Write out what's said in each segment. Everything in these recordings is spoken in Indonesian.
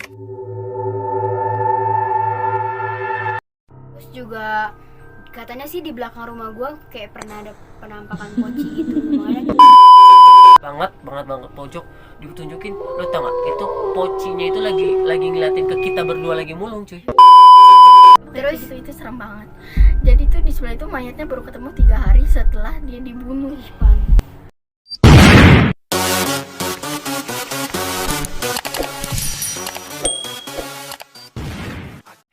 Terus juga katanya sih di belakang rumah gue kayak pernah ada penampakan poci gitu. Makanya banget pojok ditunjukin. Lo tau gak, itu pocinya itu lagi ngeliatin ke kita berdua lagi mulung cuy. Terus itu serem banget. Jadi tuh di sebelah itu mayatnya baru ketemu 3 hari setelah dia dibunuh.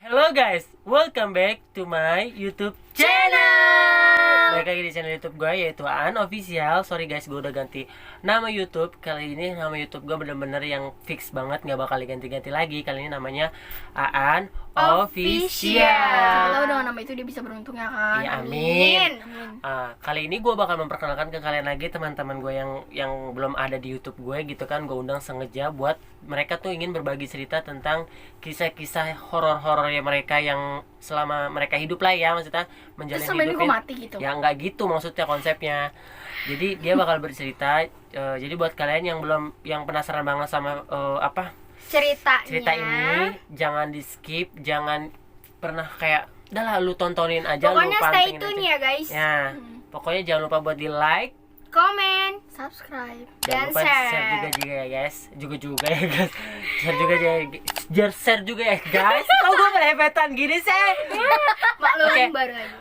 Hello guys, welcome back to my YouTube channel. Balik lagi di channel YouTube gue, yaitu Aan Official. Sorry guys, gue udah ganti nama YouTube. Kali ini nama YouTube gue bener-bener yang fix banget, gak bakal diganti-ganti lagi. Kali ini namanya Aan Official. Siapa tahu dengan nama itu dia bisa beruntung ya kan. Ya, amin. Kali ini gue bakal memperkenalkan ke kalian lagi teman-teman gue yang belum ada di YouTube gue gitu kan. Gue undang sengaja buat mereka tuh ingin berbagi cerita tentang kisah-kisah horor-horornya mereka yang selama mereka hidup lah ya, maksudnya menjalani Terus hidup gue mati gitu. ya nggak gitu maksudnya konsepnya. Jadi dia bakal bercerita. Jadi buat kalian yang penasaran banget sama cerita ini, jangan di skip, jangan pernah kayak udah lah lu tontonin aja. pokoknya lu stay pantengin tune aja ya guys. ya. Pokoknya jangan lupa buat di like, Komen Subscribe. jangan Dan lupa share juga ya guys. Share juga ya guys. Kok gue melepetan gini sih? maklum Oke. baru aja.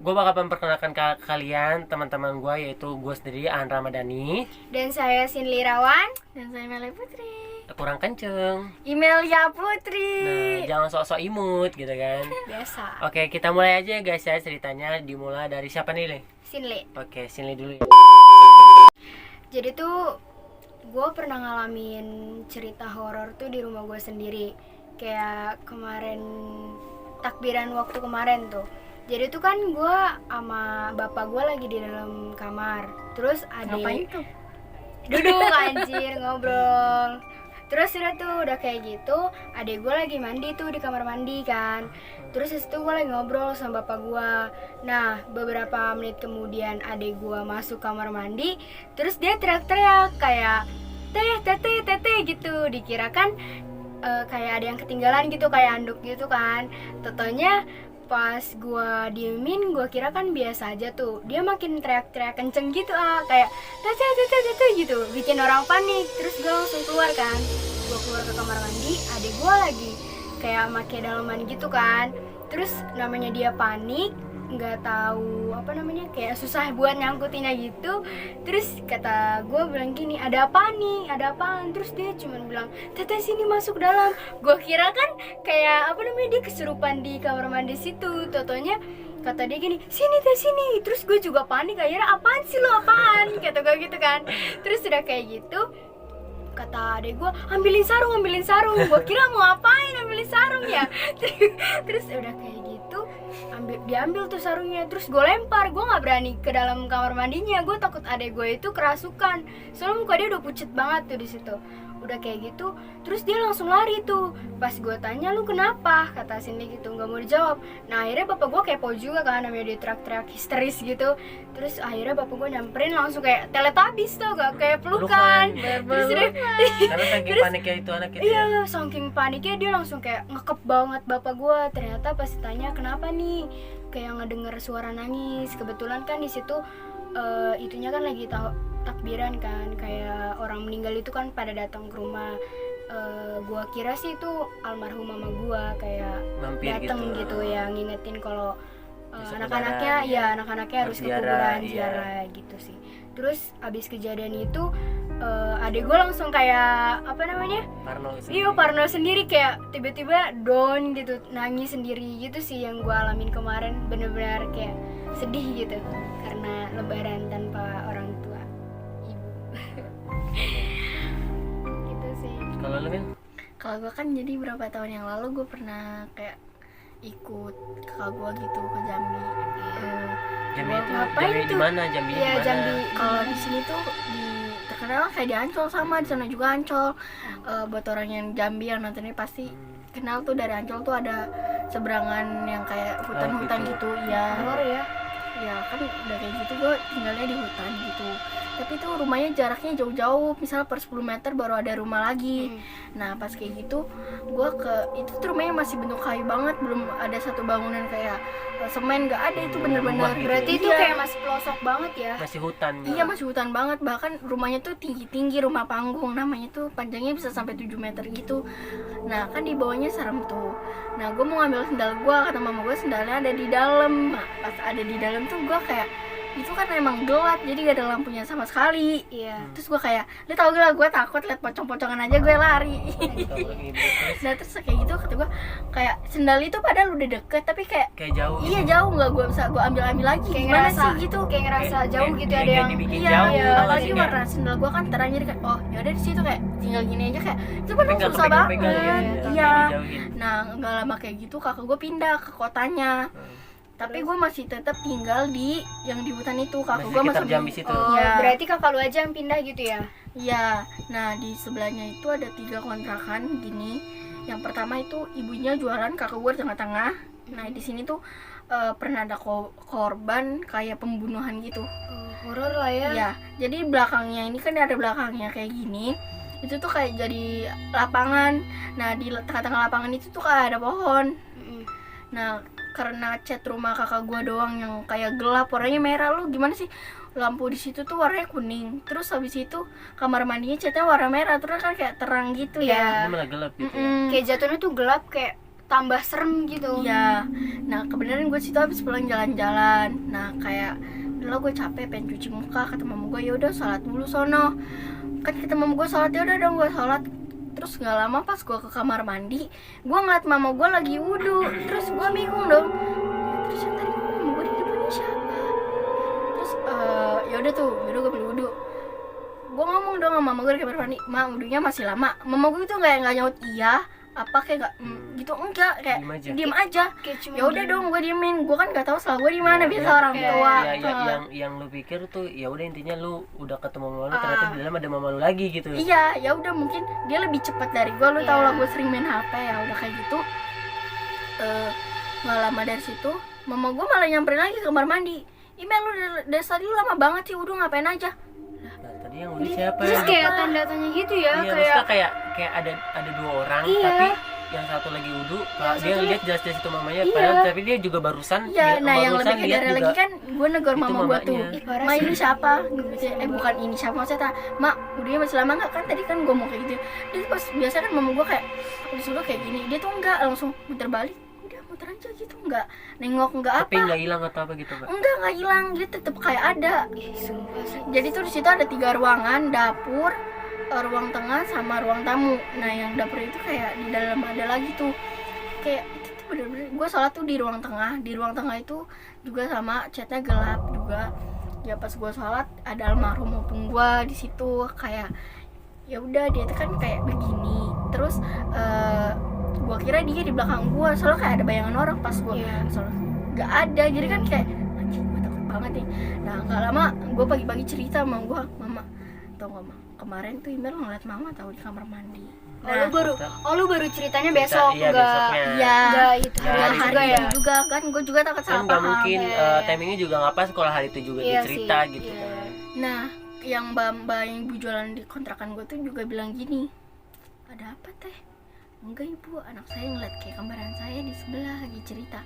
Gue bakal memperkenalkan kalian teman-teman gue, yaitu gue sendiri Aan Ramadhani. Dan saya Sinli Rawan. Dan saya Mele Putri. Kurang kenceng. Emailnya Putri. Nah, jangan sok-sok imut gitu kan. Biasa. Oke, kita mulai aja ya guys ya, ceritanya dimulai dari siapa nih, Le? Sinli. Oke, Sinli dulu ya. Jadi tuh gue pernah ngalamin cerita horor tuh di rumah gue sendiri. Kayak kemarin takbiran waktu kemarin tuh. Jadi tuh kan gue sama bapak gue lagi di dalam kamar. Terus Ngapain tuh? duduk anjir ngobrol. Terus udah kayak gitu, adek gue lagi mandi tuh di kamar mandi kan. Terus itu gue lagi ngobrol sama bapak gue. Nah beberapa menit kemudian adek gue masuk kamar mandi. Terus dia teriak-teriak kayak tete gitu. Dikira kan kayak ada yang ketinggalan gitu, kayak anduk gitu kan. Totonya pas gue diemin, gue kira kan biasa aja tuh. Dia makin teriak-teriak kenceng gitu kayak tete gitu, bikin orang panik. Terus gue langsung keluar kan. Gue keluar ke kamar mandi, adik gue lagi kayak make daleman gitu kan. Terus namanya dia panik, nggak tahu apa namanya, kayak susah buat nyangkutinnya gitu. Terus kata gue bilang gini, ada apa nih, ada apaan? Terus dia cuma bilang, tete sini masuk dalam. Gue kira kan kayak apa namanya, dia kesurupan di kamar mandi situ. Totonya kata dia gini, sini teh sini. Terus gue juga panik, akhirnya apaan sih lo, apaan, kata gue gitu kan. Terus udah kayak gitu, kata adek gue, ambilin sarung. Gue kira mau ngapain ambilin sarung ya. Terus udah kayak gitu, diambil tuh sarungnya. Terus gue lempar, gue nggak berani ke dalam kamar mandinya. Gue takut adek gue itu kerasukan, soalnya muka dia udah pucet banget tuh di situ. Udah kayak gitu, terus dia langsung lari tuh. Pas gue tanya, lu kenapa? Kata Cindy gitu, nggak mau dijawab. Nah akhirnya bapak gue kepo juga kan, namanya dia teriak-teriak histeris gitu. Terus akhirnya bapak gue nyamperin langsung kayak Teletubbies tuh, gak kayak pelukan. Terus Karena saking paniknya itu anak itu. iya, saking paniknya dia langsung kayak ngekep banget bapak gue. Ternyata pas ditanya kenapa nih, kayak ngedenger suara nangis. Kebetulan kan di situ itunya kan lagi takbiran kan, kayak orang meninggal itu kan pada datang ke rumah. Gua kira sih itu almarhum mama gua kayak Mampir datang gitu. ya, ngingetin kalau Besok anak-anaknya lebaran, ya anak-anaknya harus ke ziarah, kuburan iya. ziarah gitu sih. Terus abis kejadian itu adek gua langsung kayak apa namanya, Parno sendiri, kayak tiba-tiba down gitu, nangis sendiri gitu sih yang gue alamin kemarin. Bener-bener kayak sedih gitu karena lebaran tanpa orang tua, ibu. Gitu sih. Kalau lu Min? Kalau gue kan jadi berapa tahun yang lalu gue pernah kayak ikut kakak gue gitu ke Jambi. Jambi itu Ngapain Jambi di tuh? mana? Jambi di Iya mana? Jambi. Kalau di sini tuh terkenal kayak di Ancol, sama di sana juga Ancol. Buat orang yang Jambi yang nontonnya pasti kenal tuh, dari Ancol tuh ada seberangan yang kayak hutan-hutan gitu. gitu. Ya, Horor ya. ya kan udah kayak gitu gue tinggalnya di hutan gitu. tapi tuh rumahnya jaraknya jauh-jauh, misal per 10 meter baru ada rumah lagi. Nah pas kayak gitu gue itu tuh rumahnya masih bentuk kayu banget, belum ada satu bangunan kayak semen, nggak ada, itu bener-bener Rumah gitu Berarti itu Iya. kayak masih pelosok banget ya. Masih hutan gitu. Iya masih hutan banget, bahkan rumahnya tuh tinggi-tinggi, rumah panggung namanya tuh, panjangnya bisa sampai 7 meter gitu. Nah kan di bawahnya serem tuh. Nah gue mau ngambil sendal gue, kata mama gue sendalnya ada di dalam. Nah, pas ada di dalam tuh gue kayak, itu kan emang gelap jadi gak ada lampunya sama sekali. Iya. Terus gue kayak, lu tau gak lah, gue takut liat pocong-pocongan aja gue lari. Kalau gitu, terus Nah terus kayak gitu kata gue, kayak sendal itu padahal udah deket tapi kayak kayak jauh iya gitu. jauh, nggak gue bisa gue ambil lagi. Kayak Gimana ngerasa sih gitu? Kayak ngerasa jauh gitu, Kayak ada yang dibikin Iya, jauh iya, tau gak apalagi sih, kayak- warna sendal gua kan terang, jadi kayak oh ya udah di situ kayak tinggal gini aja, kayak itu kan tapi nggak susah banget. kepegang-pegang ya, Iya. dijauhin. Nah nggak lama kayak gitu kakak gue pindah ke kotanya, tapi gue masih tetap tinggal di yang di hutan itu. Kakak Masih gue sekitar masih Jambi situ. Oh, Iya. berarti kakak lu aja yang pindah gitu ya? Iya. Nah di sebelahnya itu ada 3 kontrakan gini. Yang pertama itu ibunya jualan, kakak gue di tengah-tengah. Nah di sini tuh pernah ada korban kayak pembunuhan gitu. Oh, horor lah ya. Iya, jadi belakangnya ini kan ada belakangnya kayak gini. Itu tuh kayak jadi lapangan. Nah, di tengah-tengah lapangan itu tuh kayak ada pohon. Mm-mm. Nah, karena cat rumah kakak gua doang yang kayak gelap, warnanya merah, lu gimana sih? Lampu di situ tuh warnanya kuning. Terus habis itu kamar mandinya catnya warna merah, terus kan kayak terang gitu ya. Ini malah gelap gitu ya. Mm-mm. Kayak jatuhnya tuh gelap, kayak tambah serem gitu. Iya. Nah, kebenaran gue situ habis pulang jalan-jalan. Nah, kayak dulu gue capek pengen cuci muka, kata mama gue ya udah sholat dulu sono. Kan kata mama gue sholat, ya udah dong gue sholat. Terus nggak lama pas gue ke kamar mandi, gue ngeliat mama gue lagi wudhu. Terus gue bingung dong. Terus yang tadi mama gue di depannya siapa? Terus ya udah tuh, ya udah gue beli wudhu. Gue ngomong dong sama mama gue di kamar mandi, ma wudhunya masih lama. Mama gue itu kayak nggak nyaut iya apa kayak nggak gitu, enggak, kayak Diem aja. diem aja. Kayak cuma Ya udah dong gue diemin, gue kan nggak tahu salah gue di mana, biasa Ya, orang ya, tua. yang lu pikir tuh ya udah intinya lu udah ketemu mama lu, ternyata di dalam ada mama lu lagi gitu. Iya, ya udah mungkin dia lebih cepat dari gue, lu Iya. tau lah gue sering main HP ya, udah kayak gitu. Nggak lama dari situ, mama gue malah nyamperin lagi ke kamar mandi. Ime lu dari tadi lu lama banget sih, udah ngapain aja? Nah, tadi yang udah siapa Terus ya? kayak tanda-tanya gitu ya, Iya, kayak maksudnya kayak ada 2 orang, Iya. tapi yang satu lagi wudhu, Yang dia satu ngeliat jelas-jelas itu mamanya, Iya. padahal tapi dia juga barusan Iya, nah yang barusan lebih lihat keder juga lagi kan gue negor itu mama gue tuh. mamanya. Ih, parah Ma sih. ini siapa? Bukan ini siapa, maksudnya mak udahnya masih lama nggak? Kan tadi kan gue mau kayak gitu. Dia tuh pas biasa kan mama gue kayak disuruh kayak gini, dia tuh enggak langsung muter balik, udah muter aja gitu, enggak nengok, enggak tapi apa, nggak hilang atau apa gitu, Pak. nggak hilang, dia tetap kayak ada. Ih, sumpah sih. Jadi tuh di situ ada 3 ruangan, dapur, ruang tengah sama ruang tamu. Nah yang dapur itu kayak di dalam ada lagi tuh, kayak itu tuh bener-bener gue sholat tuh di ruang tengah. Di ruang tengah itu juga sama, catnya gelap juga. Ya pas gue sholat ada almarhum opung gue di situ, kayak ya udah dia tuh kan kayak begini. Terus gue kira dia di belakang gue, soalnya kayak ada bayangan orang pas gue Iya. sholat. Gak ada, jadi kan kayak anjing gue takut banget nih. Nah gak lama gue pagi-pagi cerita sama gue, mama tau gak ma, kemarin tuh Imel ngeliat mama tahu di kamar mandi. Oh, lu baru ceritanya besok, Iya, enggak besoknya. Iya. enggak itu Ya, hari hari juga itu ya. juga kan, gue juga takut Kan salah nggak paham. mungkin Iya. timingnya juga nggak pas kalau hari itu juga Iya dia cerita sih, gitu iya. kan. Nah yang mbak yang ibu jualan di kontrakan gue tuh juga bilang gini, ada apa teh? Enggak ibu, anak saya ngeliat kayak kembaran saya di sebelah lagi cerita.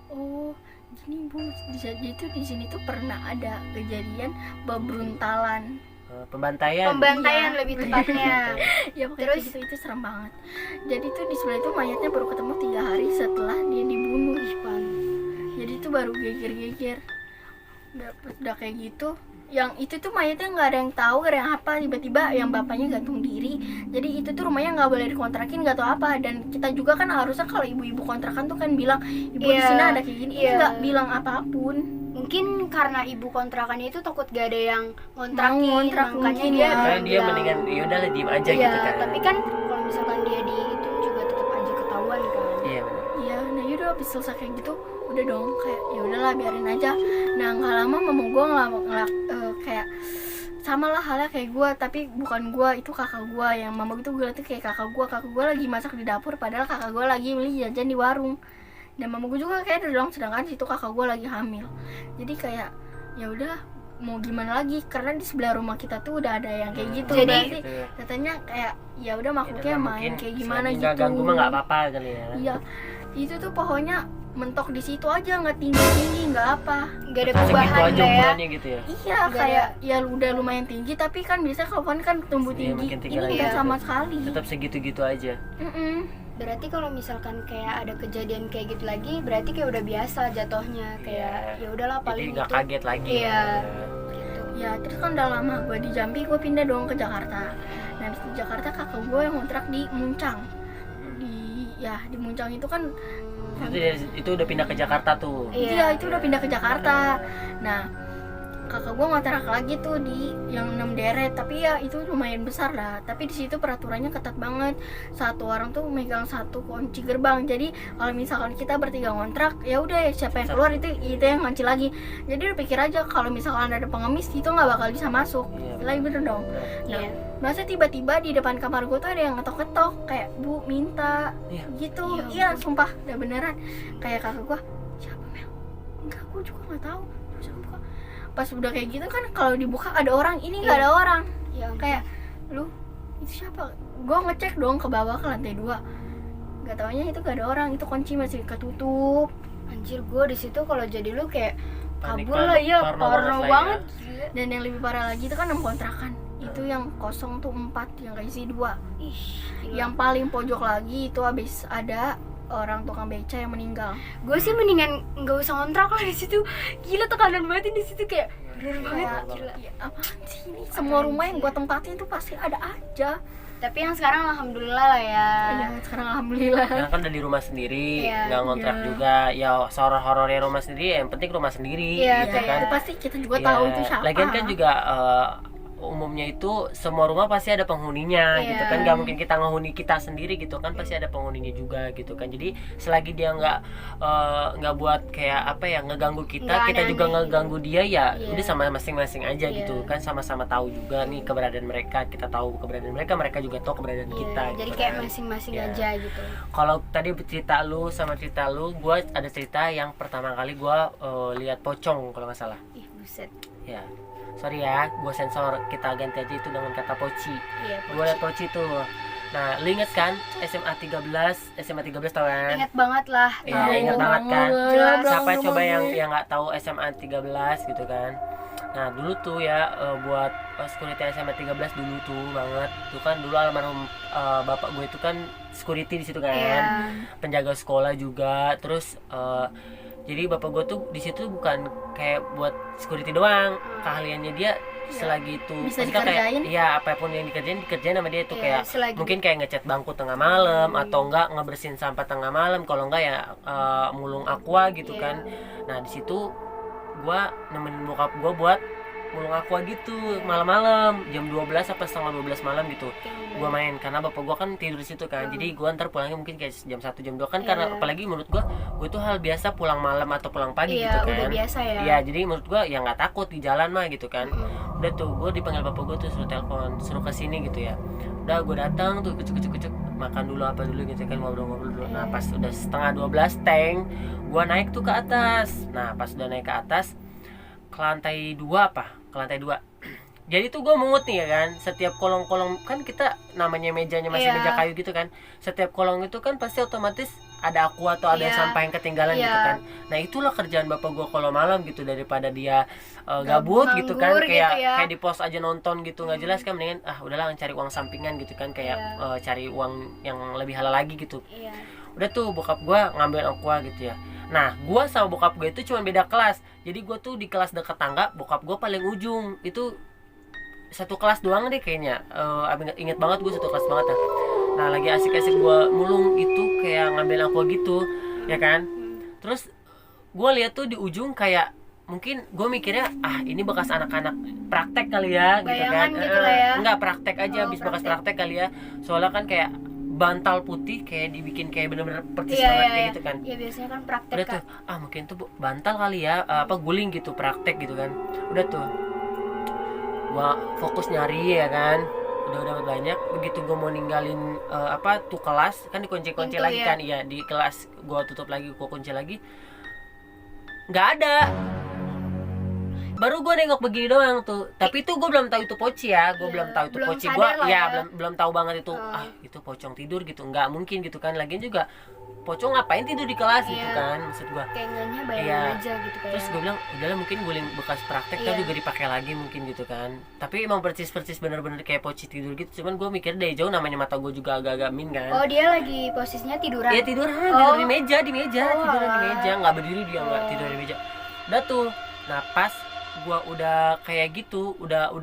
Oh gini bu, di sini tuh pernah ada kejadian bebruntalan. Pembantaian. Pembantaian Iya. lebih tepatnya. Ya pokoknya Terus? gitu, itu serem banget. Jadi tuh di sebelah itu mayatnya baru ketemu 3 hari setelah dia dibunuh. Jadi itu baru geger-geger. Udah kayak gitu, yang itu tuh mayatnya nggak ada yang tahu, nggak ada yang apa, tiba-tiba yang bapaknya gantung diri. Jadi itu tuh rumahnya nggak boleh dikontrakin, nggak tahu apa. Dan kita juga kan harusnya kalau ibu-ibu kontrakan tuh kan bilang ibu di Iya, sini ada kayak gini, ini iya. nggak bilang apapun. Mungkin karena ibu kontrakannya itu takut gak ada yang ngontrakin, Ngontrak makanya mungkin dia ya. Makanya dia bilang. mendingan yaudahlah diem aja Iya, gitu kan. tapi kan kalau misalkan dia di itu juga tetap aja ketahuan kan. Iya benar. Iya, nah yaudah habis selesai kayak gitu, udah dong kayak ya udahlah biarin aja. Nah nggak lama mama gue kayak sama lah halnya kayak gue, tapi bukan gue, itu kakak gue. Yang mama gitu gue liat tuh kayak kakak gue lagi masak di dapur, padahal kakak gue lagi beli jajan di warung. Dan mama gue juga kayak udah dong, sedangkan situ kakak gue lagi hamil. Jadi kayak ya udah mau gimana lagi karena di sebelah rumah kita tuh udah ada yang kayak gitu. Jadi berarti gitu ya. katanya kayak ya udah makhluknya Ya, main mungkin kayak gimana selagi gitu. nggak ganggu mah nggak apa-apa kali ya. Iya, itu tuh pohonnya mentok di situ aja, nggak tinggi nggak apa. Nggak ada Segitu perubahan aja lah ya. ukurannya gitu ya. Iya, Nggak kayak ya udah lumayan tinggi tapi kan biasanya kalau pohon kan tumbuh Iya, tinggi. makin tinggi Ini lagi. nggak Iya. sama sekali. Tetap segitu-gitu aja. Berarti kalau misalkan kayak ada kejadian kayak gitu lagi, berarti kayak udah biasa jatuhnya, kayak ya udahlah Jadi paling nggak itu. kaget lagi. Iya. ya. Gitu. Ya terus kan udah lama gue di Jambi, gue pindah dong ke Jakarta. Nah di Jakarta kakak gue yang ngontrak di Muncang. Di Muncang itu kan Itu udah pindah ke Jakarta tuh. iya itu udah pindah ke Jakarta. Nah kakak gue ngontrak lagi tuh di yang 6 deret, tapi ya itu lumayan besar lah. Tapi di situ peraturannya ketat banget. Satu orang tuh megang satu kunci gerbang. Jadi kalau misalkan kita bertiga ngontrak, ya udah ya siapa yang keluar itu yang ngunci lagi. Jadi udah pikir aja kalau misalkan ada pengemis itu nggak bakal bisa masuk. Iya, Lagi bener dong. Nah, Iya. masa tiba-tiba di depan kamar gue tuh ada yang ngetok-ketok kayak bu minta Iya. gitu. Iya. Iya sumpah udah beneran. Kayak kakak gue, siapa Mel? Enggak, gue juga nggak tahu. Terus aku buka. Pas udah kayak gitu kan kalau dibuka ada orang, ini nggak Iya. ada orang. Ya ampun. Kayak lu itu siapa? Gue ngecek dong ke bawah ke lantai 2. Gak taunya itu gak ada orang, itu kunci masih ketutup. Anjir, gue di situ kalau jadi lu kayak Panik kabur lah ya, parno parno banget lah banget. ya. Gila. Dan yang lebih parah lagi itu kan 6 kontrakan. Itu yang kosong tuh 4, yang keisi 2. Ih, gila. Yang paling pojok lagi itu habis ada orang tukang beca yang meninggal. Gue sih mendingan nggak usah ngontrak lah di situ. Gila tekanan banget di situ kayak bener banget. Kayak, Gila. ya apaan sih ini? Semua rumah yang gua tempatin tuh pasti ada aja. Tapi yang sekarang alhamdulillah lah ya. Ya sekarang alhamdulillah. Karena kan udah di rumah sendiri, Iya. nggak ngontrak Iya. juga. Ya horor-horornya rumah sendiri, yang penting rumah sendiri. Iya, gitu kayak kan. Itu pasti kita juga Iya. tahu itu siapa. Lagian kan juga umumnya itu semua rumah pasti ada penghuninya Iya. gitu kan, nggak mungkin kita menghuni kita sendiri gitu kan, pasti ada penghuninya juga gitu kan. Jadi selagi dia nggak buat kayak apa ya ngeganggu kita, Nggak kita juga aneh-aneh ngeganggu dia ya. Iya. Udah sama masing-masing aja Iya. gitu kan, sama-sama tahu juga nih keberadaan mereka, kita tahu keberadaan mereka, mereka juga tahu keberadaan Iya, kita. jadi gitu kayak kan. masing-masing Iya. aja gitu. Kalau tadi cerita lu sama cerita lu, gue ada cerita yang pertama kali gue lihat pocong kalau nggak salah. Ih, buset. Ya, sorry ya, gue sensor, kita ganti aja itu dengan kata poci. Iya, Gue liat poci tuh. Nah, lu inget kan SMA 13 tau kan? ingat banget lah. Iya, tahu. ingat banget kan? Jelas. Siapa coba yang nggak tahu SMA 13 gitu kan? Nah, dulu tuh ya buat security SMA 13 dulu tuh banget. Tuh kan dulu almarhum bapak gue itu kan security di situ kan. Iya. Penjaga sekolah juga. Terus jadi bapak gue tuh di situ bukan kayak buat security doang, keahliannya dia selagi itu Bisa maksudnya kayak dikerjain. iya apapun yang dikerjain sama dia tuh Iya, kayak selagi- mungkin kayak ngecat bangku tengah malam atau enggak ngebersihin sampah tengah malam, kalau enggak ya mulung aqua gitu Iya. kan. Nah di situ gua nemenin bokap gua buat mulung aqua gitu malam-malam jam 12 apa setengah 12 malam gitu. Gua main karena bapak gua kan tidur di situ kan. Jadi gua ntar pulangnya mungkin kayak jam 1 jam 2 kan, karena Iya. apalagi menurut gua itu hal biasa pulang malam atau pulang pagi Iya, gitu kan. udah biasa ya. Iya, jadi menurut gua ya nggak takut di jalan mah gitu kan. Udah tuh gua dipanggil bapak gua tuh suruh telepon, suruh kesini gitu ya. Udah gua datang tuh kucuk makan dulu apa dulu gitu kan, ngobrol-ngobrol dulu. Nah pas udah setengah 12 teng, gua naik tuh ke atas. Nah pas udah naik ke atas ke lantai 2 ke lantai 2. Jadi tuh gue mungut nih ya kan, setiap kolong-kolong kan kita namanya mejanya masih Iya. meja kayu gitu kan, setiap kolong itu kan pasti otomatis ada aqua atau ada Iya. sampah yang ketinggalan Iya. gitu kan. Nah itulah kerjaan bapak gue kalau malam gitu, daripada dia gabut gitu kan, nganggur kayak gitu ya. kayak di pos aja nonton gitu nggak jelas kan, mendingan udahlah cari uang sampingan gitu kan, kayak Iya. cari uang yang lebih halal lagi gitu. Iya. Udah tuh bokap gue ngambil aqua gitu ya. Nah gue sama bokap gue itu cuma beda kelas, jadi gue tuh di kelas dekat tangga, bokap gue paling ujung. Itu satu kelas doang deh kayaknya. Inget banget gue satu kelas banget. Nah lagi asik-asik gue mulung itu kayak ngambil aqua gitu ya kan. Terus gue lihat tuh di ujung kayak mungkin gue mikirnya ini bekas anak-anak praktek kali ya gitu kan. Bayangan gitu lah ya. Enggak, praktek aja, Oh, habis bekas praktek. praktek kali ya. Soalnya kan kayak bantal putih kayak dibikin kayak bener-bener percis Iya, banget iya, kayak iya. gitu kan. Iya, biasanya kan praktek Udah Kak. tuh mungkin tuh bantal kali ya, guling gitu, praktek gitu kan. Udah tuh gua fokus nyari ya kan, udah dapat banyak. Begitu gua mau ninggalin tuh kelas kan, dikunci-kunci Pintu lagi ya. kan. Iya, di kelas gua tutup lagi, gua kunci lagi, nggak ada. baru gue nengok begini doang tuh. Tapi itu gue belum tahu itu poci ya, gue Iya, belum tahu itu belum poci. sadar Gue lah ya ya. belum tahu banget itu. Oh. Itu pocong tidur gitu, nggak mungkin gitu kan. Lagian juga pocong ngapain tidur di kelas gitu Iya. kan, maksud gue. Kayaknya bayangin Iya. aja gitu kayak. Terus gue bilang udahlah mungkin guling bekas praktek kan Iya. juga dipakai lagi mungkin gitu kan. Tapi emang persis bener-bener kayak poci tidur gitu. Cuman gue mikir dari jauh, namanya mata gue juga agak-agak min kan. Oh, dia lagi posisinya tiduran. Iya tiduran, Oh. tidur di meja, Oh, tiduran di alah. meja, nggak berdiri dia, nggak Oh. tidur di meja. Udah tuh, nah pas gua udah kayak gitu, udah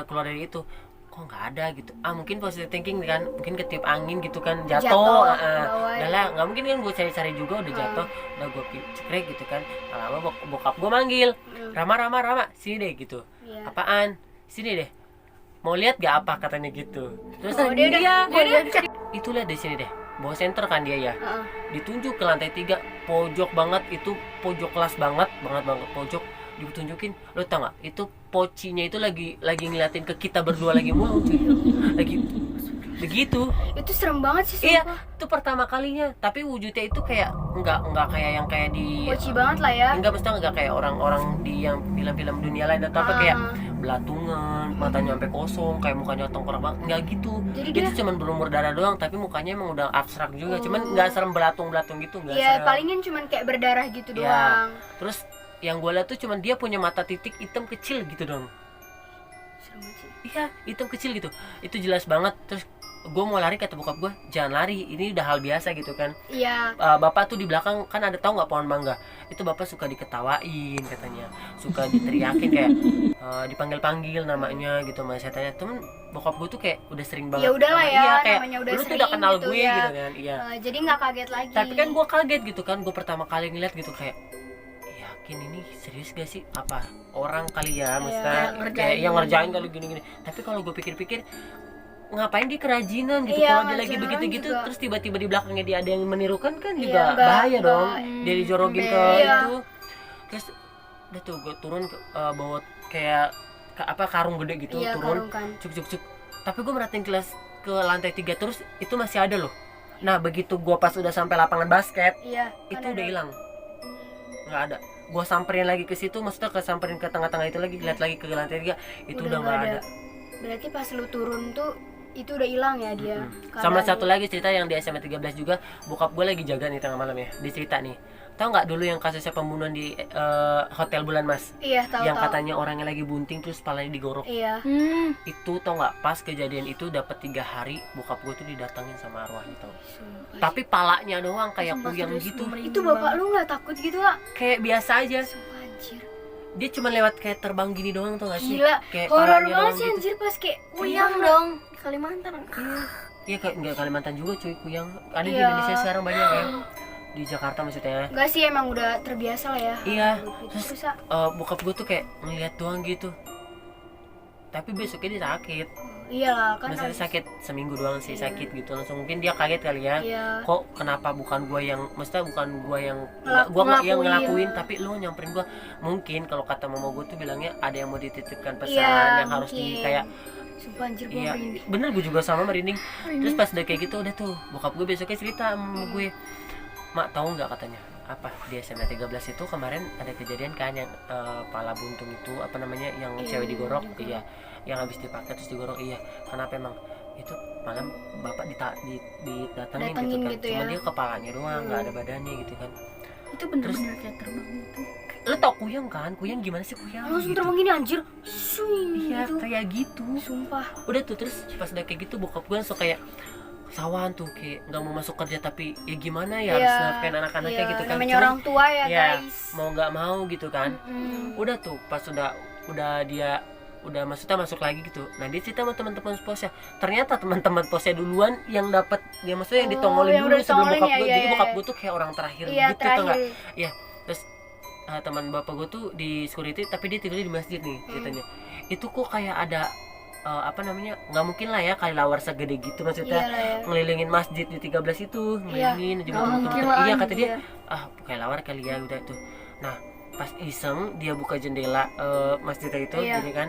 keluar dari itu, kok nggak ada gitu. Mungkin positive thinking kan, mungkin ketiup angin gitu kan, jatuh. Jatuh, Ah, bawah udah ya. lah, nggak mungkin kan gue cari-cari juga udah jatuh, udah gue cekrek gitu kan. Lama bokap gue manggil, Rama, sini deh gitu. Iya. Apaan? Sini deh. Mau lihat gak apa katanya gitu. Terus Oh, dia udah itu lihat di sini deh. Bawa senter kan dia ya. Heeh. Ditunjuk ke lantai 3, pojok banget, itu pojok kelas banget pojok. Ditunjukin, lo tau gak? Itu pocinya itu lagi ngeliatin ke kita berdua lagi mulu cuy. Lagi begitu. Itu serem banget sih, Iya, sumpah. itu pertama kalinya. Tapi wujudnya itu kayak enggak kayak yang kayak di Poci banget lah ya. enggak, mesti enggak kayak orang-orang di yang film-film dunia lain atau apa kayak Ah. belatungan, matanya sampai kosong, kayak mukanya tengkorak banget. Enggak gitu. Jadi Itu dia- cuman berumur darah doang, tapi mukanya emang udah abstrak juga. Cuman Oh. enggak serem belatung-belatung gitu, enggak Iya, serem. palingin cuman kayak berdarah gitu Iya. doang. Terus yang gue lihat tuh cuman dia punya mata titik hitam kecil gitu dong. Serem banget sih. Iya, hitam kecil gitu. Itu jelas banget. Terus gue mau lari, kata bokap gue, jangan lari, ini udah hal biasa gitu kan. Iya. Bapak tuh di belakang kan ada, tahu nggak pohon mangga itu, bapak suka diketawain katanya, suka diteriakin kayak dipanggil-panggil namanya gitu sama setannya. Temen bokap gue tuh kayak udah sering banget Ya udahlah sama- ya, iya, kayak namanya udah lu tuh sering udah kenal gitu gue ya. gitu kan. Iya, Jadi nggak kaget lagi. tapi kan gue kaget gitu kan, gue pertama kali ngeliat gitu kayak, yakin ini serius gak sih, apa orang kali ya, maksudnya ngerjain. kayak yang ngerjain kali gini-gini. Tapi kalau gue pikir-pikir, ngapain dia kerajinan gitu, Iya, kalau dia lagi ngerjain begitu-gitu juga. terus tiba-tiba di belakangnya dia ada yang menirukan kan Iya, juga enggak, bahaya dong. enggak. Dia dijorokin ke Iya. itu. Terus udah tuh gue turun bawa kayak karung gede gitu, Iya, turun karung kan. cuk. Tapi gue merhatiin kelas ke lantai 3 terus itu masih ada loh. Nah begitu gue pas udah sampai lapangan basket, Iya. itu kan udah ada. hilang, nggak ada. Gue samperin lagi ke situ, maksudnya samperin ke tengah-tengah itu lagi, lihat lagi ke lantai 3, itu udah nggak ada. Berarti pas lu turun tuh itu udah hilang ya dia. Sama keadaannya. satu lagi cerita yang di SMA 13 juga, bokap gue lagi jaga nih tengah malam ya, dia cerita nih, tahu nggak dulu yang kasusnya pembunuhan di Hotel Bulan Mas, Iya, tahu yang tahu. katanya orangnya lagi bunting terus kepalanya digorok. Iya. Itu tau nggak, pas kejadian itu dapat 3 hari bokap gue tuh didatangin sama arwahnya tau. Sumpah. Tapi palanya doang kayak Sumpah, kuyang serius, gitu, gue merinding Itu bapak banget. lu nggak takut gitu, Kak? kayak biasa aja. Sumpah anjir. Dia cuma lewat kayak terbang gini doang tuh gak sih? Gila, Kayak horor palanya banget doang sih gitu. anjir pas kayak Kuyang dong di Kalimantan. Iya kayak nggak Kalimantan juga cuy, kuyang. Ada di Iya. Indonesia sekarang banyak ya. Di Jakarta maksudnya. Enggak sih, emang udah terbiasa lah ya. Iya. Terus Terus Kak, bokap gue tuh kayak ngeliat doang gitu. Tapi besoknya dia sakit. iyalah kan. Maksudnya harus- sakit seminggu doang sih, Iya. sakit gitu. Langsung mungkin dia kaget kali ya. Iya. Kok kenapa bukan gue yang, maksudnya bukan gue yang yang Ngelakuin. ngelakuin, tapi lu nyamperin gue. Mungkin kalau kata mama gue tuh bilangnya ada yang mau dititipkan pesan Iya, yang harus di mungkin. kayak. Sumpah anjir gue Iya, merinding. bener, gue juga sama merinding. Terus pas udah kayak gitu udah tuh bokap gue besoknya cerita sama gue, mak tahu nggak katanya apa di SMA 13 itu kemarin ada kejadian kan yang pala buntung itu apa namanya yang Iya, cewek digorok, digorok. iya, yang habis dipakai terus digorok, iya. Kenapa emang itu malam bapak didatengin gitu Datengin kan, gitu cuma ya. dia kepalanya doang, nggak ada badannya gitu kan. Itu bener-bener kayak terbang gitu. Lo tau kuyang kan, kuyang gimana sih kuyang? Langsung gitu. terbang gini anjir. Swing Iya gitu. kayak gitu. Sumpah. Udah tuh terus pas udah kayak gitu bokap gue langsung kayak sawan tuh, kayak nggak mau masuk kerja tapi ya gimana ya, harus nafkain anak-anaknya iya, gitu kan. namanya Cuman, orang tua ya, ya, guys. mau nggak mau gitu kan. Udah tuh pas udah dia udah maksudnya masuk lagi gitu. Nah dia cerita sama teman-teman posnya, ternyata teman-teman posnya duluan yang dapat, ya maksudnya yang Oh, ditongolin yang dulu udah sebelum ditongolin bokap ya, gue. iya, Jadi iya. bokap gue tuh kayak orang terakhir Iya, gitu tau nggak? terakhir. Iya. Terus teman bapak gue tuh di security tapi dia tidurnya di masjid nih ceritanya. Itu kok kayak ada apa namanya, nggak mungkin lah ya kali lawar segede gitu maksudnya. Iya lah ya. Ngelilingin masjid di 13 itu, ngelilingin aja nggak mungkin betul-betul. lah, Iya kata dia, anjir. kayak lawar kali ya udah tuh. Nah pas iseng dia buka jendela masjidnya itu, Iya. gini kan,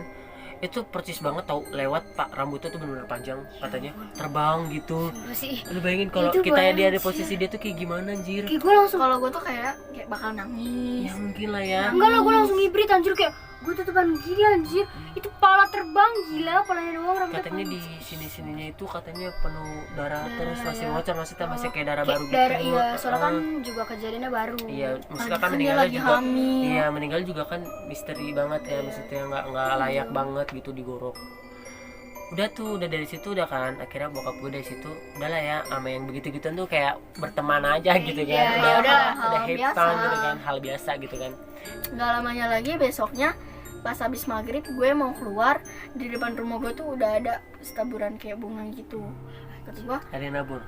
itu percis banget tau lewat, pak rambutnya tuh bener-bener panjang katanya, terbang gitu. Sumpah sih. Lu bayangin kalau Itu kita ya dia ada banget posisi dia tuh kayak gimana anjir. Kayak gue langsung Kalau gue tuh kayak bakal nangis. Ya mungkin lah ya. enggak lah, gue langsung hibrid anjir kayak gue tutupan gini anjir. Itu pala terbang gila, palanya doang rambutnya Katanya di panjang. sini-sininya itu katanya penuh darah terus masih ya. ngocor, maksudnya masih kayak darah baru Kayak gitu. darah, iya, soalnya kan Heeh. juga kejadiannya baru. Iya, maksudnya kan Kan dia meninggalnya lagi juga hamil. iya, meninggal juga kan misteri banget ya, maksudnya nggak layak banget gitu digorok. Udah tuh, udah dari situ udah kan akhirnya bokap gue dari situ udahlah ya sama yang begitu-gituan tuh kayak berteman aja gitu kan. Iya, udah udah, udah hal have biasa. fun gitu kan, hal biasa gitu kan. Nggak lamanya lagi besoknya pas habis maghrib gue mau keluar, di depan rumah gue tuh udah ada setaburan kayak bunga gitu. Kata gue, Ada yang nabur.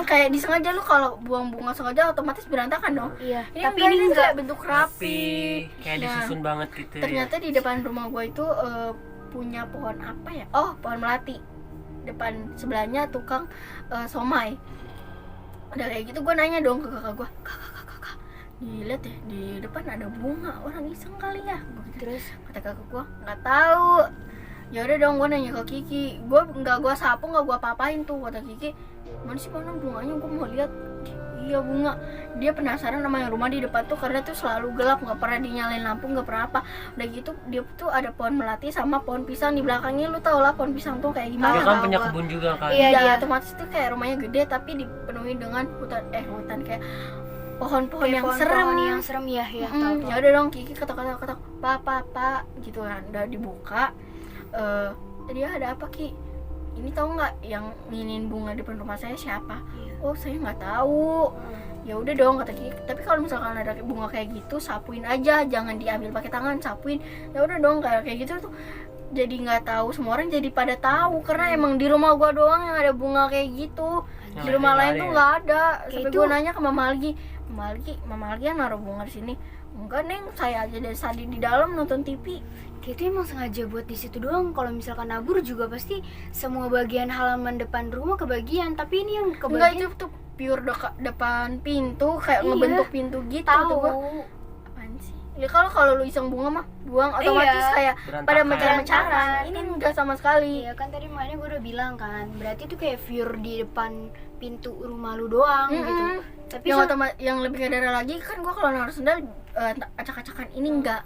kayak disengaja, lu kalau buang bunga sengaja otomatis berantakan dong. Iya, Ini tapi enggak, ini enggak. kayak bentuk rapi. Kayak Nah, disusun banget gitu ternyata di depan rumah gue itu punya pohon apa ya? Oh, pohon melati. Depan sebelahnya tukang somai. Udah kayak gitu gue nanya dong ke kakak gue, kakak, dilihat ya di depan ada bunga, orang iseng kali ya. Gua gitu. Terus Kata kakak gue, nggak tahu. Ya udah dong, gue nanya ke Kiki, gue sapu, nggak gue papain tuh. Kata Kiki, mana bunganya, gue mau lihat. Iya bunga. Dia penasaran sama yang rumah di depan tuh karena tuh selalu gelap, nggak pernah dinyalain lampu, nggak pernah apa. Udah gitu dia tuh ada pohon melati sama pohon pisang di belakangnya. Lu tau lah pohon pisang tuh kayak Dia gimana. kan tahu, punya Kak. kebun juga kan. Iya, Iya, dia. otomatis tuh kayak rumahnya gede tapi dipenuhi dengan hutan kayak pohon-pohon kayak yang pohon-pohon serem. yang serem ya, ya tahu. Ya udah dong, Kiki kata pak gitu kan. Udah dibuka. Dia ada apa Ki? Ini tahu nggak yang nginin bunga depan rumah saya siapa? Iya. Oh saya nggak tahu. Ya udah dong kata Kiki. Tapi kalau misalkan ada bunga kayak gitu sapuin aja, jangan diambil pakai tangan, sapuin. Ya udah dong kayak gitu tuh. Jadi nggak tahu, semua orang jadi pada tahu karena emang di rumah gua doang yang ada bunga kayak gitu. Di Yang rumah lain lain nggak tuh ada nggak ada. Kayak Sampai itu- gua nanya ke Mama Algi yang naruh bunga di sini. Enggak Neng, saya aja dari tadi di dalam nonton TV. Kayak itu emang sengaja buat di situ doang. Kalau misalkan nabur juga pasti semua bagian halaman depan rumah kebagian. Tapi ini yang Enggak, kebagian itu tuh pure depan pintu kayak Iya. ngebentuk pintu gitu. tahu. Tuh gua, apaan sih? Ya kalau lu iseng bunga mah buang otomatis Iya. kayak Berantakan. pada mencari-mencari. Berantakan. Ini enggak sama sekali. Iya kan tadi makanya gue udah bilang kan. Berarti itu kayak view di depan pintu rumah lu doang gitu. Tapi Yang lebih darah lagi kan gua kalau naruh sendal acak-acakan, ini enggak.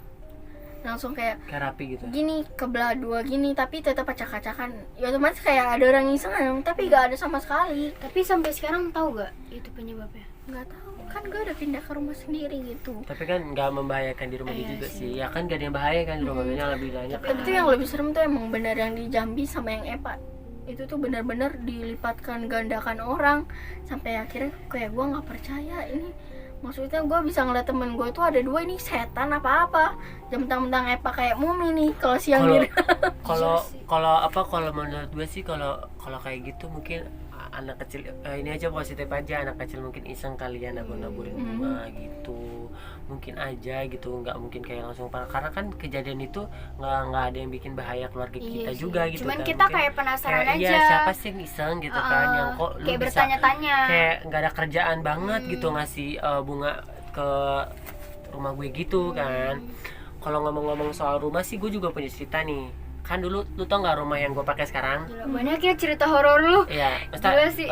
Langsung kayak Kayak rapi gitu. gini kebelah dua gini tapi tetap acak-acakan. Ya otomatis kayak ada orang iseng tapi enggak ada sama sekali. tapi sampai sekarang tahu gak itu penyebabnya? Enggak tahu. Kan gue udah pindah ke rumah sendiri gitu. Tapi kan nggak membahayakan di rumah dia Iya juga sih. sih. Ya kan gak ada yang bahaya kan di rumah dia lebih banyak. Tapi tuh yang lebih serem tuh emang benar yang di Jambi sama yang Epa. Itu tuh benar-benar dilipatkan gandakan orang sampai akhirnya kayak gue nggak percaya ini. Maksudnya gue bisa ngeliat temen gue tuh ada dua, ini setan apa mentang-mentang Epa kayak mumi nih kalau siang Kalau gitu. kalau menurut gue sih kalau kayak gitu mungkin anak kecil ini aja positif aja, anak kecil mungkin iseng kalian naburin bunga gitu, mungkin aja gitu, nggak mungkin kayak langsung parah karena kan kejadian itu nggak ada yang bikin bahaya keluarga kita Iya sih. juga gitu. Cuman kan. kita Mungkin kayak penasaran kayak, aja. iya, siapa sih yang iseng gitu kan, yang kok lu kayak bisa bertanya-tanya. kayak nggak ada kerjaan banget gitu ngasih bunga ke rumah gue gitu kan. Kalau ngomong-ngomong soal rumah sih gue juga punya cerita nih. Kan dulu lu tau nggak rumah yang gue pakai sekarang? Gila, banyak ya cerita horor lu. Iya, Gila sih.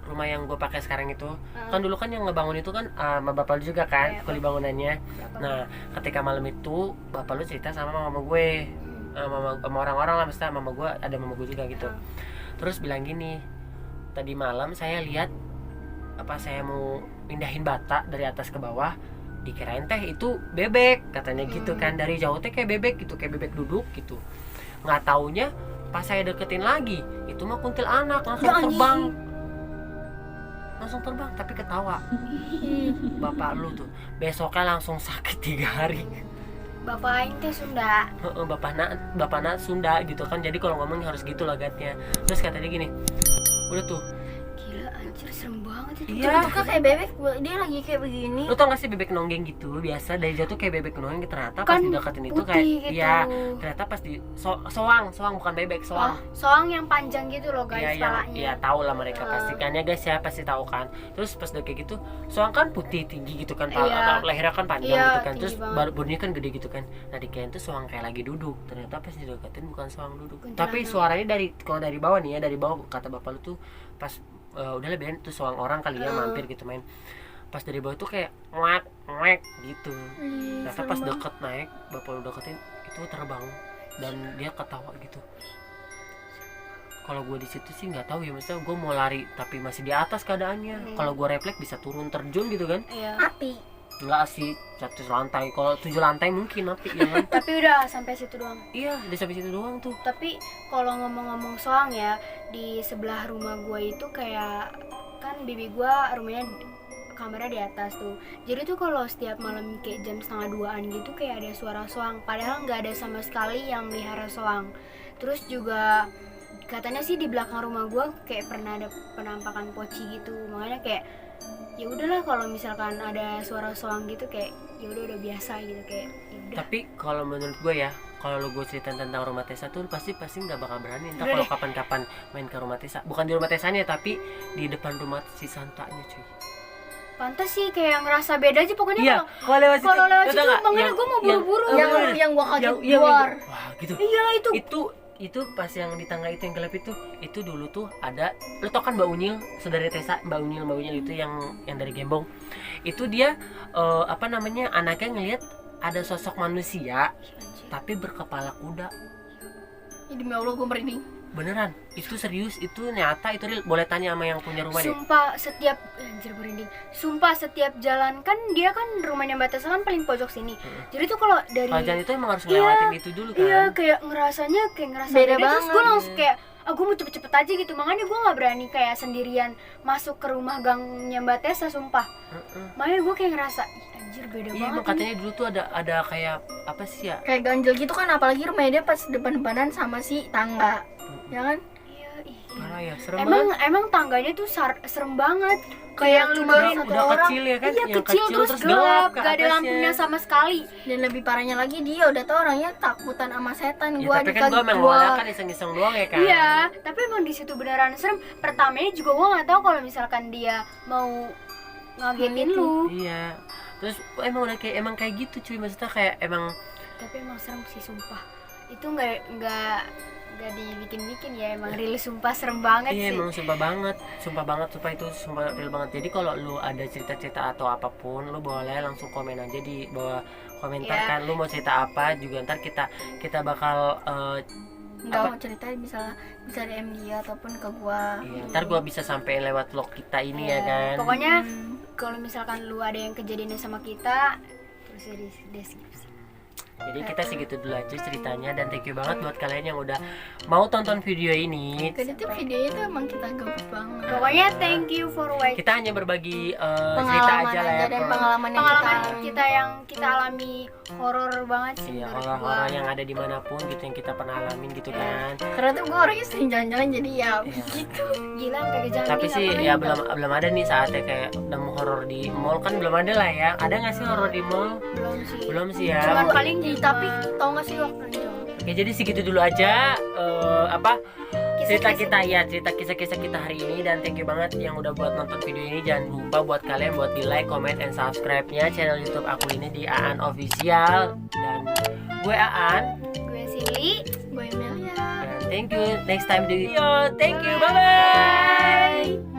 rumah yang gue pakai sekarang itu kan dulu kan yang ngebangun itu kan sama bapak lu juga kan, Iya, kuli bangunannya. Nah, ketika malam itu bapak lu cerita sama mama gue, sama orang-orang lah, maksudnya mama gue ada mama gue juga gitu. Terus bilang gini, tadi malam saya lihat saya mau pindahin bata dari atas ke bawah, dikirain teh itu bebek katanya gitu kan, dari jauh teh kayak bebek gitu, kayak bebek duduk gitu. Nggak taunya pas saya deketin lagi itu mah kuntilanak langsung terbang tapi ketawa. Bapak lu tuh besoknya langsung sakit 3 hari. Bapak aing teh Sunda. Bapak nak Sunda gitu kan, jadi kalau ngomong harus gitu logatnya. Terus kata dia gini, udah tuh, Gila anjir serem banget itu. iya, Bentuknya kayak bebek, dia lagi kayak begini. lu tau gak sih bebek nonggeng gitu, biasa dari jauh tuh kayak bebek nonggeng, ternyata pas Kan dideketin itu putih kayak gitu. iya, ternyata pas di soang bukan bebek, soang. Soang yang panjang gitu loh guys, Iya, kepalanya. iya tahu lah mereka pastikannya guys ya, pasti tahu kan. Terus pas udah kayak gitu, soang kan putih tinggi gitu kan, Iya. lehernya kan panjang Iya, gitu kan, tinggi terus banget. badannya kan gede gitu kan. Nah dikirain tuh soang kayak lagi duduk, ternyata pas dideketin bukan soang duduk. Kuntilanak. Tapi suaranya kalau dari bawah nih ya, dari bawah kata bapak lu tuh pas udahlah biarin tuh soang orang kali ya mampir gitu main. pas dari bawah tuh kayak ngek gitu. Ih, Ternyata serem pas banget. deket naik, bapak lu deketin itu terbang dan dia ketawa gitu. Kalau gue di situ sih nggak tahu ya, maksudnya gue mau lari tapi masih di atas keadaannya. Kalau gue refleks bisa turun terjun gitu kan? Iya. Mati. Enggak sih, 100 lantai. Kalau 7 lantai mungkin mati ya kan? Tapi udah sampai situ doang. Iya, udah sampai situ doang tuh. Tapi kalau ngomong-ngomong soang ya, di sebelah rumah gue itu kayak kan bibi gue rumahnya kamarnya di atas tuh. Jadi tuh kalau setiap malam kayak jam 1:30-an gitu kayak ada suara soang. Padahal nggak ada sama sekali yang melihara soang. Terus juga katanya sih di belakang rumah gue kayak pernah ada penampakan poci gitu. Makanya kayak ya udahlah kalau misalkan ada suara soang gitu kayak ya udah biasa gitu kayak ya udah. Tapi kalau menurut gue ya, kalau lo gue ceritain tentang rumah Tessa tuh pasti nggak bakal berani. Entah Udah kalau deh. kapan-kapan main ke rumah Tessa, bukan di rumah Tessanya tapi di depan rumah si Santanya cuy. Pantes sih kayak ngerasa beda aja pokoknya Iya, kalau lewat situ, kalau lewat lo situ tau nggak? makanya gue mau buru-buru. Yang gua kaget yang keluar. wah gitu. Iya Itu pas yang di tangga itu yang gelap itu dulu tuh ada, lo tau kan Mbak Unyil, saudara Tessa, Mbak Unyil itu yang dari Gembong. Itu dia apa namanya, anaknya ngelihat ada sosok manusia tapi berkepala kuda. Ya, demi Allah gue merinding. Beneran, itu serius, itu nyata, itu real. Boleh tanya sama yang punya rumah deh. Sumpah setiap anjir merinding. Sumpah setiap jalan kan dia kan rumahnya Mbak Tessa kan paling pojok sini. Jadi tuh kalau dari Kalau jalan itu emang harus ngelewatin itu dulu kan. iya kayak ngerasa Beda beda terus banget. gue langsung kayak gue mau cepet-cepet aja gitu. Makanya gue nggak berani kayak sendirian masuk ke rumah gangnya Mbak Tessa sumpah. Heeh. Makanya gue kayak ngerasa "Ih, anjir beda Iya, banget emang ini." katanya dulu tuh ada kayak apa sih ya? Kayak ganjel gitu kan, apalagi rumahnya dia pas depan-depanan sama si tangga. Ya kan? Iya, ih. Parah ya, serem Emang tangganya tuh serem banget. Kayak yang lu cuma baru banget. satu Udah orang. kecil ya kan? Iya Yang kecil terus gelap, ke gak ada atasnya. lampunya sama sekali. Dan lebih parahnya lagi dia udah tau orangnya takutan sama setan. Ya, Gua tapi kan gue emang gua awalnya kan iseng-iseng doang ya kan. Iya, tapi emang di situ beneran serem. Pertamanya juga gua nggak tahu kalau misalkan dia mau ngagetin lu. Iya. Terus emang udah kayak emang kayak gitu cuy, maksudnya kayak emang Tapi emang serem sih sumpah. Itu nggak dibikin-bikin ya, emang real sumpah serem banget iya sih. emang sumpah banget, sumpah itu sumpah real banget. Jadi kalau lu ada cerita-cerita atau apapun, lu boleh langsung komen aja di bawah komentar Iya. kan, lu mau cerita apa juga ntar kita bakal nggak apa? mau cerita bisa DM dia ataupun ke gua. iya, ntar gua bisa sampein lewat vlog kita ini ya Iya. kan. Pokoknya Hmm. kalau misalkan lu ada yang kejadiannya sama kita, terus di deskripsi. Jadi kita segitu dulu aja ceritanya, dan thank you banget buat kalian yang udah mau tonton video ini. Tadi tuh videonya tuh emang kita gabut banget. Pokoknya thank you for watching. Kita hanya berbagi cerita Pengalaman aja lah ya. aja dan pengalaman yang Pengalaman kita kita yang kita alami horor banget sih Iya, menurut horor-horor gua. yang ada dimanapun gitu yang kita pernah alamin gitu Iya. kan. karena tuh gua orangnya sering jalan-jalan jadi ya Iya. gitu. Gila sampai ke jalan Tapi nih, sih ngapain ya dong? belum ada nih saatnya kayak nemu horor di mall kan, belum ada lah ya. Ada nggak sih horor di mall? belum sih. Belum sih ya. Cuman paling di Tapi tau gak sih waktu itu Oke, jadi segitu dulu aja cerita kisah-kisah kita ya, cerita kisah kita hari ini, dan thank you banget yang udah buat nonton video ini. Jangan lupa buat kalian buat di like, comment, and subscribe-nya channel YouTube aku ini di Aan Official, dan gue Aan, gue Silly. gue Melia. dan thank you next time di video. Thank you, bye bye.